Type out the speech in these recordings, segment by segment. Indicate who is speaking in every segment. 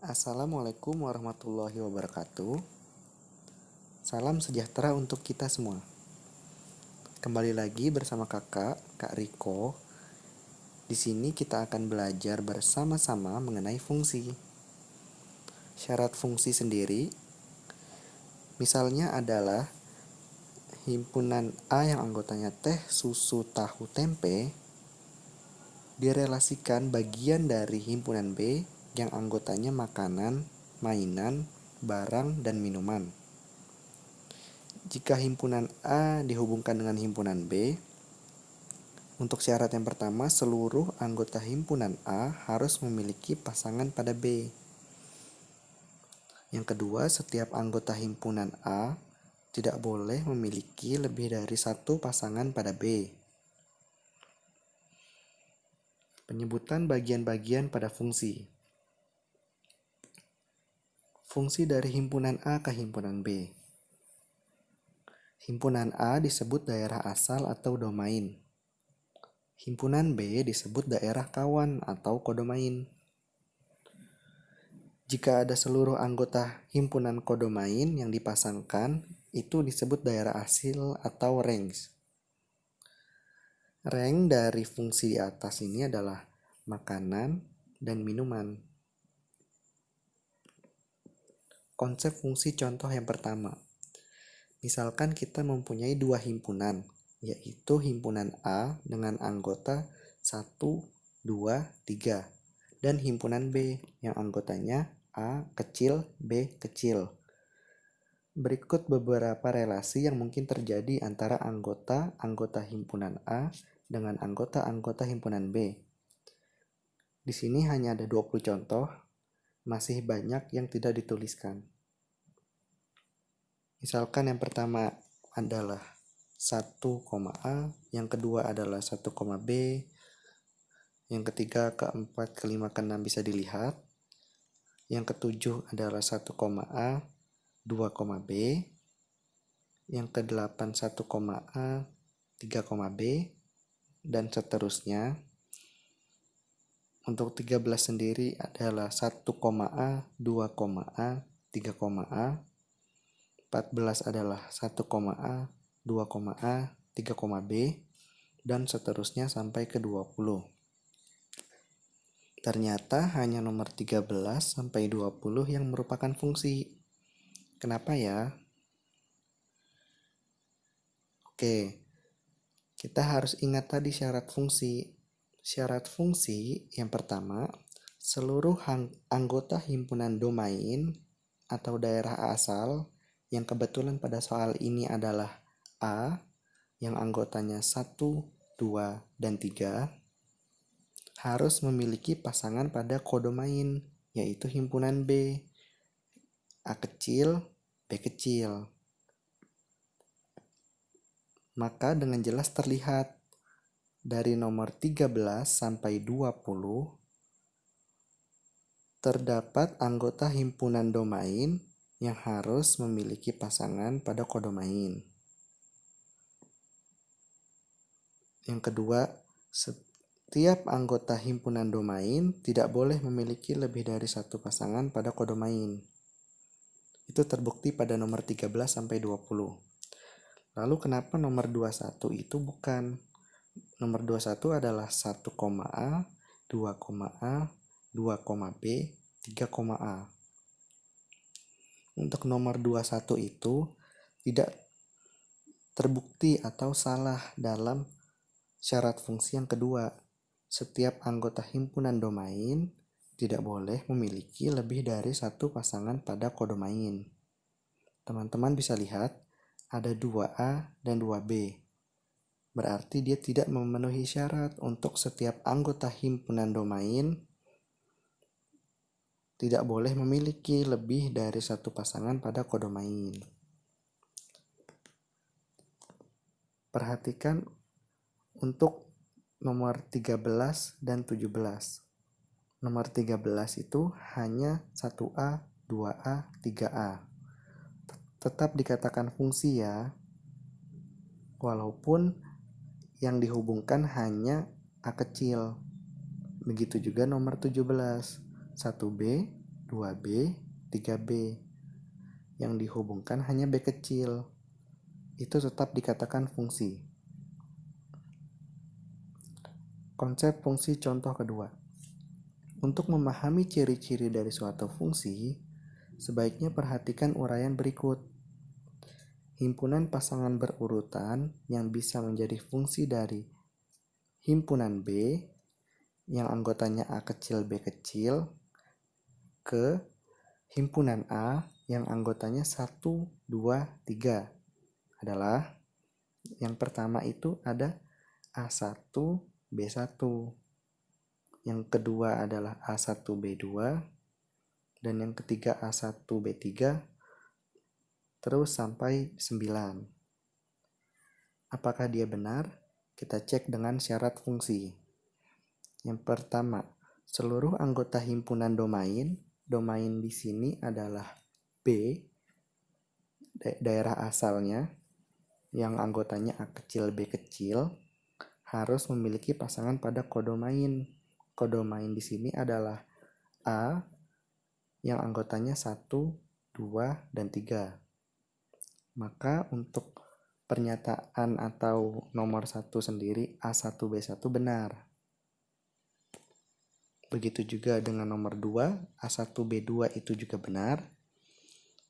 Speaker 1: Assalamualaikum warahmatullahi wabarakatuh. Salam sejahtera untuk kita semua. Kembali lagi bersama Kak Riko. Di sini kita akan belajar bersama-sama mengenai fungsi. Syarat fungsi sendiri, misalnya adalah himpunan A yang anggotanya teh, susu, tahu, tempe direlasikan bagian dari himpunan B yang anggotanya makanan, mainan, barang, dan minuman. Jika himpunan A dihubungkan dengan himpunan B, untuk syarat yang pertama, seluruh anggota himpunan A harus memiliki pasangan pada B. Yang kedua, setiap anggota himpunan A tidak boleh memiliki lebih dari satu pasangan pada B. Penyebutan bagian-bagian pada fungsi. Fungsi dari himpunan A ke himpunan B. Himpunan A disebut daerah asal atau domain. Himpunan B disebut daerah kawan atau kodomain. Jika ada seluruh anggota himpunan kodomain yang dipasangkan, itu disebut daerah asil atau range. Rank dari fungsi di atas ini adalah makanan dan minuman. Konsep fungsi contoh yang pertama. Misalkan kita mempunyai dua himpunan, yaitu himpunan A dengan anggota 1, 2, 3, dan himpunan B yang anggotanya A kecil, B kecil. Berikut beberapa relasi yang mungkin terjadi antara anggota himpunan A dengan anggota himpunan B. Di sini hanya ada 20 contoh, masih banyak yang tidak dituliskan. Misalkan yang pertama adalah 1, A, yang kedua adalah 1, B, yang ketiga, keempat, kelima, keenam bisa dilihat. Yang ketujuh adalah 1, A, 2, B, yang kedelapan 1, A, 3, B, dan seterusnya. Untuk 13 sendiri adalah 1, A, 2, A, 3, A. 14 adalah 1, A, 2, A, 3, B, dan seterusnya sampai ke 20. Ternyata hanya nomor 13 sampai 20 yang merupakan fungsi. Kenapa ya? Oke, kita harus ingat tadi syarat fungsi. Syarat fungsi yang pertama, seluruh anggota himpunan domain atau daerah asal yang kebetulan pada soal ini adalah A yang anggotanya 1, 2, dan 3 harus memiliki pasangan pada kodomain, yaitu himpunan B, A kecil, B kecil. Maka dengan jelas terlihat dari nomor 13 sampai 20 terdapat anggota himpunan domain yang harus memiliki pasangan pada kodomain. Yang kedua, setiap anggota himpunan domain tidak boleh memiliki lebih dari satu pasangan pada kodomain. Itu terbukti pada nomor 13 sampai 20. Lalu kenapa nomor 21 itu bukan? Nomor 21 adalah 1, A, 2, A, 2, B, 3, A. Untuk nomor 21 itu tidak terbukti atau salah dalam syarat fungsi yang kedua. Setiap anggota himpunan domain tidak boleh memiliki lebih dari satu pasangan pada kodomain. Teman-teman bisa lihat ada 2A dan 2B. Berarti dia tidak memenuhi syarat untuk setiap anggota himpunan domain tidak boleh memiliki lebih dari satu pasangan pada kodomain. Perhatikan untuk nomor 13 dan 17. Nomor 13 itu hanya 1A, 2A, 3A. Tetap dikatakan fungsi ya, walaupun yang dihubungkan hanya A kecil. Begitu juga nomor 17, 1B, 2B, 3B. Yang dihubungkan hanya B kecil. Itu tetap dikatakan fungsi. Konsep fungsi contoh kedua. Untuk memahami ciri-ciri dari suatu fungsi, sebaiknya perhatikan uraian berikut. Himpunan pasangan berurutan yang bisa menjadi fungsi dari himpunan B yang anggotanya A kecil B kecil ke himpunan A yang anggotanya 1, 2, 3 adalah yang pertama itu ada A1, B1. Yang kedua adalah A1, B2. Dan yang ketiga A1, B3. Terus sampai 9. Apakah dia benar? Kita cek dengan syarat fungsi. Yang pertama, seluruh anggota himpunan domain di sini adalah B, daerah asalnya, yang anggotanya A kecil B kecil, harus memiliki pasangan pada kodomain. Kodomain di sini adalah A yang anggotanya 1, 2, dan 3. Maka untuk pernyataan atau nomor 1 sendiri A1 B1 benar. Begitu juga dengan nomor 2, A1 B2 itu juga benar.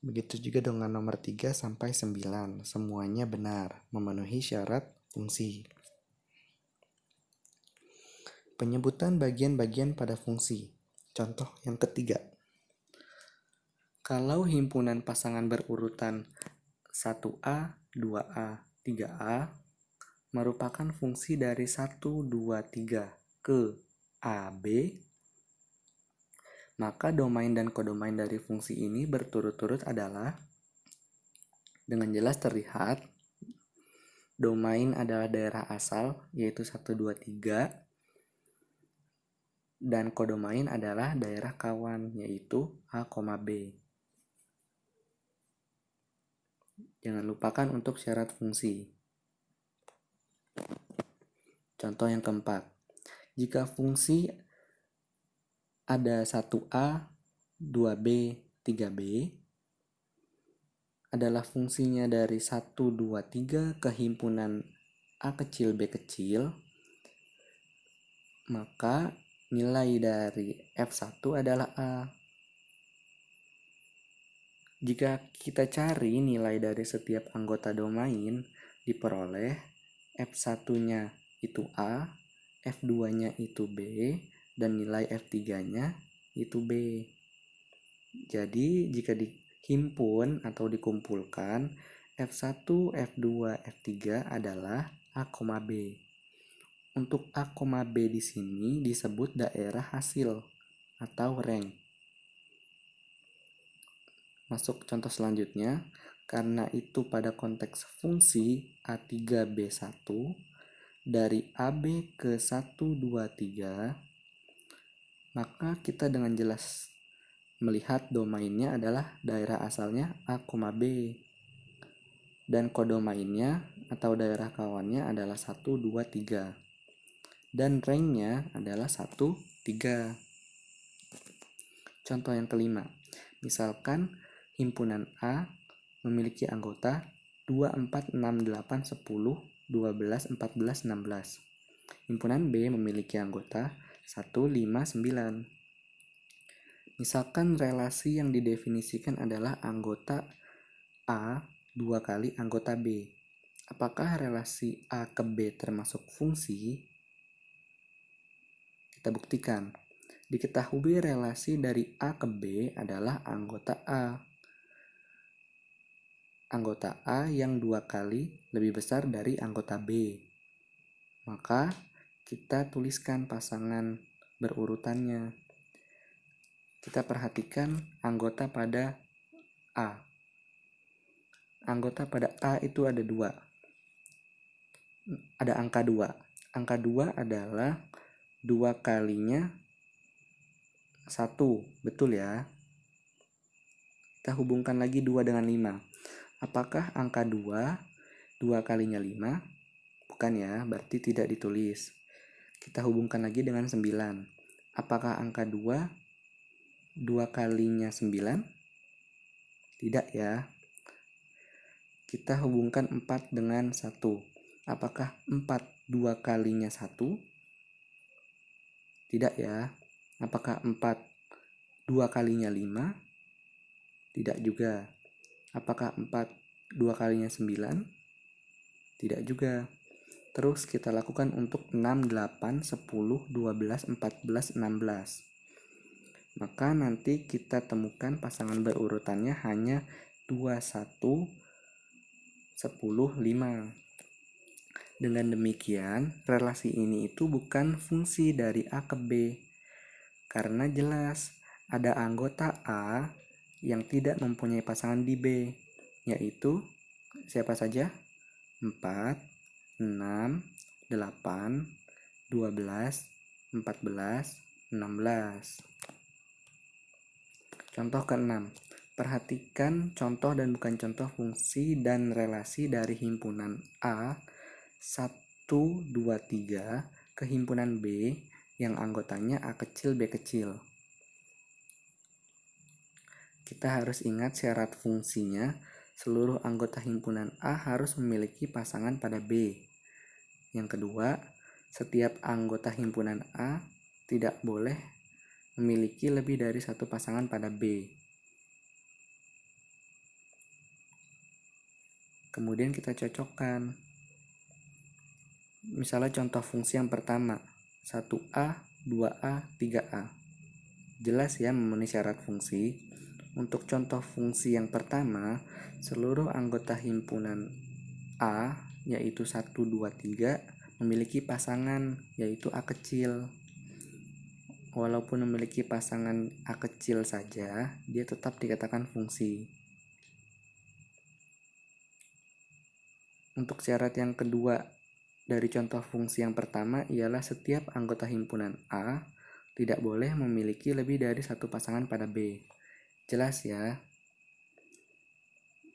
Speaker 1: Begitu juga dengan nomor 3 sampai 9, semuanya benar, memenuhi syarat fungsi. Penyebutan bagian-bagian pada fungsi. Contoh yang ketiga. Kalau himpunan pasangan berurutan 1A, 2A, 3A merupakan fungsi dari 1, 2, 3 ke AB, maka domain dan kodomain dari fungsi ini berturut-turut adalah, dengan jelas terlihat, domain adalah daerah asal, yaitu 1, 2, 3, dan kodomain adalah daerah kawan, yaitu A, B. Jangan lupakan untuk syarat fungsi. Contoh yang keempat. Jika fungsi ada 1A, 2B, 3B adalah fungsinya dari 1, 2, 3 ke himpunan A kecil B kecil, maka nilai dari F1 adalah A. Jika kita cari nilai dari setiap anggota domain, diperoleh F1-nya itu A, F2-nya itu B, dan nilai F3-nya itu B. Jadi jika dihimpun atau dikumpulkan, F1, F2, F3 adalah A, B. Untuk A, B di sini disebut daerah hasil atau rank. Masuk contoh selanjutnya. Karena itu pada konteks fungsi A3B1 dari AB ke 1, 2, 3, maka kita dengan jelas melihat domainnya adalah daerah asalnya A, B, dan kodomainnya atau daerah kawannya adalah 1, 2, 3, dan ranknya adalah 1, 3. Contoh yang kelima, misalkan himpunan A memiliki anggota 2, 4, 6, 8, 10, 12, 14, 16. Himpunan B memiliki anggota 1, 5, 9. Misalkan relasi yang didefinisikan adalah anggota A 2 kali anggota B. Apakah relasi A ke B termasuk fungsi? Kita buktikan. Diketahui relasi dari A ke B adalah anggota A. Anggota A yang 2 kali lebih besar dari anggota B. Maka kita tuliskan pasangan berurutannya. Kita perhatikan anggota pada A. Anggota pada A itu ada 2. Ada angka 2. Angka 2 adalah 2 kalinya 1. Betul ya? Kita hubungkan lagi 2 dengan 5. Apakah angka 2 kalinya 5? Bukan ya, berarti tidak ditulis. Kita hubungkan lagi dengan 9. Apakah angka 2 2 kalinya 9? Tidak ya. Kita hubungkan 4 dengan 1. Apakah 4 2 kalinya 1? Tidak ya. Apakah 4 2 kalinya 5? Tidak juga. Apakah 4 2 kalinya 9? Tidak juga. Terus kita lakukan untuk 6, 8, 10, 12, 14, 16. Maka nanti kita temukan pasangan berurutannya hanya 2, 1, 10, 5. Dengan demikian, relasi ini itu bukan fungsi dari A ke B. Karena jelas ada anggota A yang tidak mempunyai pasangan di B, yaitu siapa saja? 4, 6, 8, 12, 14, 16. Contoh ke-6. Perhatikan contoh dan bukan contoh fungsi dan relasi dari himpunan A 1, 2, 3 ke himpunan B yang anggotanya A kecil, B kecil. Kita harus ingat syarat fungsinya, seluruh anggota himpunan A harus memiliki pasangan pada B. Yang kedua, setiap anggota himpunan A tidak boleh memiliki lebih dari satu pasangan pada B. Kemudian kita cocokkan. Misalnya contoh fungsi yang pertama, 1A, 2A, 3A. Jelas ya memenuhi syarat fungsi. Untuk contoh fungsi yang pertama, seluruh anggota himpunan A, yaitu 1, 2, 3, memiliki pasangan, yaitu A kecil. Walaupun memiliki pasangan A kecil saja, dia tetap dikatakan fungsi. Untuk syarat yang kedua dari contoh fungsi yang pertama ialah setiap anggota himpunan A tidak boleh memiliki lebih dari satu pasangan pada B. Jelas ya?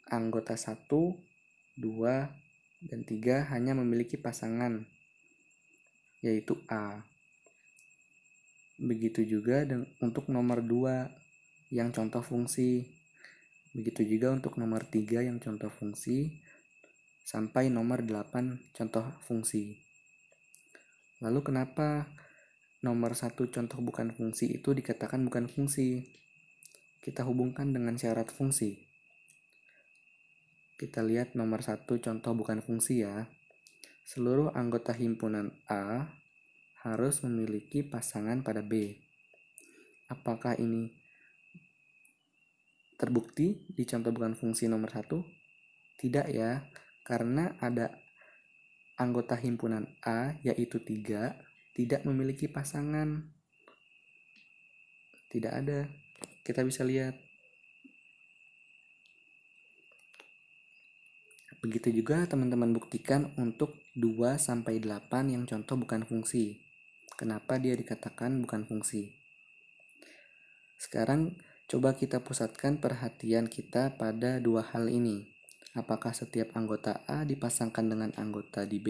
Speaker 1: Anggota 1, 2, dan 3 hanya memiliki pasangan, yaitu A. Begitu juga untuk nomor 2 yang contoh fungsi. Begitu juga untuk nomor 3 yang contoh fungsi, sampai nomor 8 contoh fungsi. Lalu kenapa nomor 1 contoh bukan fungsi itu dikatakan bukan fungsi? Kita hubungkan dengan syarat fungsi. Kita lihat nomor 1 contoh bukan fungsi ya. Seluruh anggota himpunan A harus memiliki pasangan pada B. Apakah ini terbukti di contoh bukan fungsi nomor 1? Tidak ya, karena ada anggota himpunan A, yaitu 3, tidak memiliki pasangan. Tidak ada. Kita bisa lihat. Begitu juga teman-teman buktikan untuk 2-8 yang contoh bukan fungsi. Kenapa dia dikatakan bukan fungsi? Sekarang coba kita pusatkan perhatian kita pada dua hal ini. Apakah setiap anggota A dipasangkan dengan anggota di B?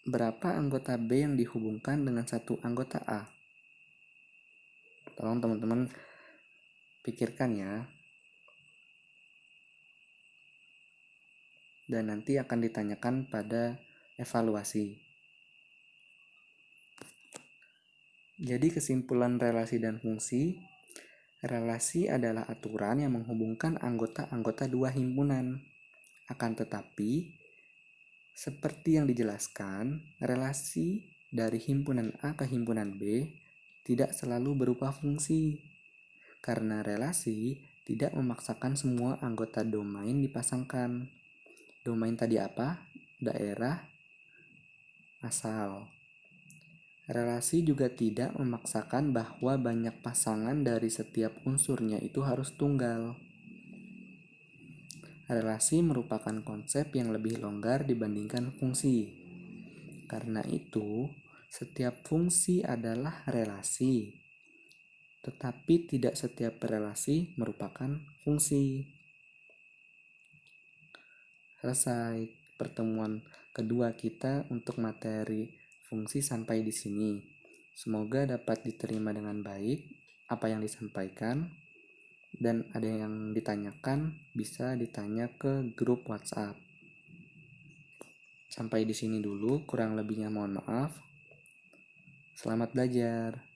Speaker 1: Berapa anggota B yang dihubungkan dengan satu anggota A? Tolong teman-teman pikirkan ya. Dan nanti akan ditanyakan pada evaluasi. Jadi kesimpulan relasi dan fungsi, relasi adalah aturan yang menghubungkan anggota-anggota dua himpunan. Akan tetapi, seperti yang dijelaskan, relasi dari himpunan A ke himpunan B tidak selalu berupa fungsi. Karena relasi tidak memaksakan semua anggota domain dipasangkan. Domain tadi apa? Daerah, asal. Relasi juga tidak memaksakan bahwa banyak pasangan dari setiap unsurnya itu harus tunggal. Relasi merupakan konsep yang lebih longgar dibandingkan fungsi. Karena itu, setiap fungsi adalah relasi. Tetapi tidak setiap relasi merupakan fungsi. Selesai pertemuan kedua kita untuk materi fungsi sampai di sini. Semoga dapat diterima dengan baik apa yang disampaikan, dan ada yang ditanyakan bisa ditanya ke grup WhatsApp. Sampai di sini dulu, kurang lebihnya mohon maaf. Selamat belajar.